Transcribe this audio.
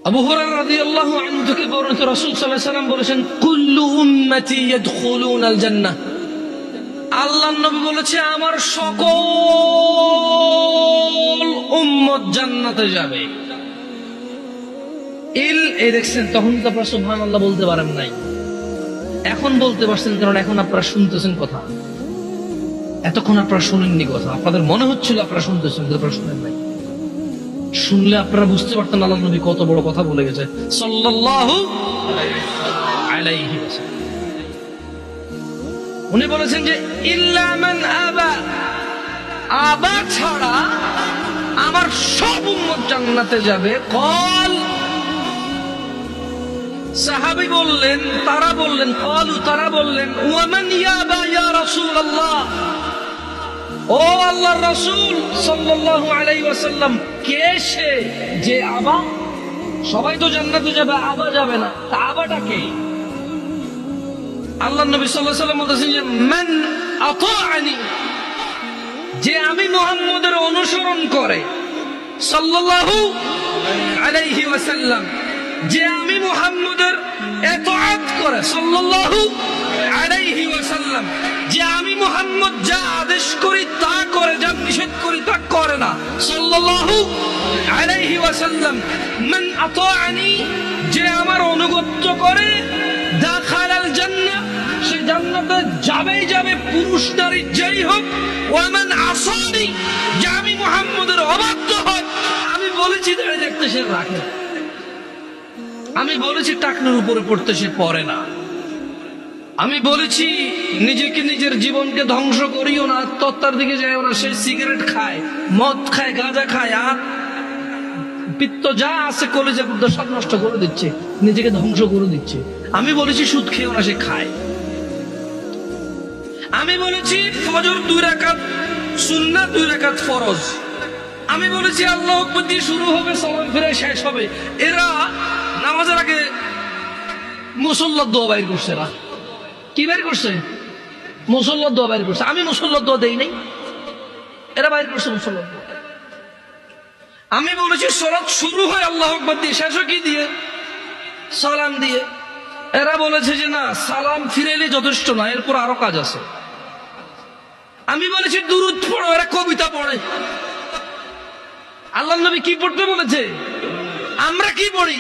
আবু হুরায়রা রাদিয়াল্লাহু আনহু থেকে বর্ণিত, রাসূল সাল্লাল্লাহু আলাইহি ওয়াসাল্লাম বলেছেন, কুল্লু উম্মতি ইয়াদখুলুনাল জান্নাহ। আল্লাহর নবী বলেছে, আমার সকল উম্মত জান্নাতে যাবে। এই দেখছেন, তখন তো আপনারা সুবহানাল্লাহ বলতে পারেন নাই, এখন বলতে পারছেন, কারণ এখন আপনারা শুনতেছেন কথা। এতক্ষণ আপনারা শুনেননি কথা, আপনাদের মনে হচ্ছিল আপনারা শুনতেছেন, কিন্তু আপনারা শুনেন নাই। শুনলে আপনারা বুঝতে পারতেন আল্লাহর নবী কত বড় কথা বলে গেছে সাল্লাল্লাহু আলাইহি ওয়াসাল্লাম। উনি বলেছেন যে ইল্লা মান আবা, আবা ছাড়া আমার সব উম্মত জান্নাতে যাবে। কল, সাহাবী বললেন, তারা বললেন, কলু, তারা বললেন, ওয়া মান ইয়াবা ইয়া রাসূলুল্লাহ, ও আল্লাহর রাসূল সাল্লাল্লাহু আলাইহি ওয়াসাল্লাম, কে সে যে আবা? সবাই তো জান্নাতে যাবে, আবা যাবে না, তা আবাটা কে? আল্লাহর নবী সাল্লাল্লাহু আলাইহি ওয়াসাল্লাম বলেছেন যে মান আতাআনি, যে আমি মুহাম্মদের অনুসরণ করে, সাল্লাল্লাহু আলাইহি ওয়াসাল্লাম, যে আমি মুহাম্মদের ইতাআত করে, সাল্লাল্লাহু আলাইহি ওয়াসাল্লাম, যে আমি মুহাম্মদ যা আদেশ করি তা করে, যা নিষেধ করি তা করে না, সাল্লাল্লাহু আলাইহি ওয়াসাল্লাম। মান আতাআনি, যে আমার অনুগত্য করে, দাখালাল জান্নাহ, সে জান্নাতে যাবেই যাবে, পুরুষ নারী যেই হোক। ওয়া মান আসানি, যে আমি মুহাম্মদের অবাধ্য হয়, আমি বলেছি দাঁড়িয়ে দেখতে সে রাখে, আমি বলেছি টাকনোর উপরে পড়তে সে পড়ে না, আমি বলেছি নিজেকে, নিজের জীবনকে ধ্বংস করিও না, আত্মহত্যার দিকে যাইও না, সে সিগারেট খায়, মদ খায়, গাঁজা খায়, আর পিত্ত যা আছে কলেজে সব নষ্ট করে দিচ্ছে, নিজেকে ধ্বংস করে দিচ্ছে। আমি বলেছি সুদ খেয়েও না, সে খায়। আমি বলেছি ফজর 2 রাকাত সুন্নাত, 2 রাকাত ফরজ। আমি বলেছি আল্লাহু আকবার দিয়ে শুরু হবে, সালাম ফিরে শেষ হবে। এরা নামাজের আগে মুসল্লার দোয়া বাইর করছে। এরা কি বাইর করছে? মুসল্লার দোয়া বাইর করছে। আমি মুসল্লার দোয়া দেই নাই, এরা বাইর করছে মুসল্লার দোয়া। আমি বলেছি সালাত শুরু হয় আল্লাহু আকবার দিয়ে, শেষ হয় কি দিয়ে? সালাম দিয়ে। এরা বলেছে যে না, সালাম ফিরেলে যথেষ্ট না, এরপর আরো কাজ আছে। আমি বলেছি দুরূদ পড়ো, এরা কবিতা পড়ে। আল্লাহর নবী কি পড়তে বলেছে? আমরা কি পড়ি?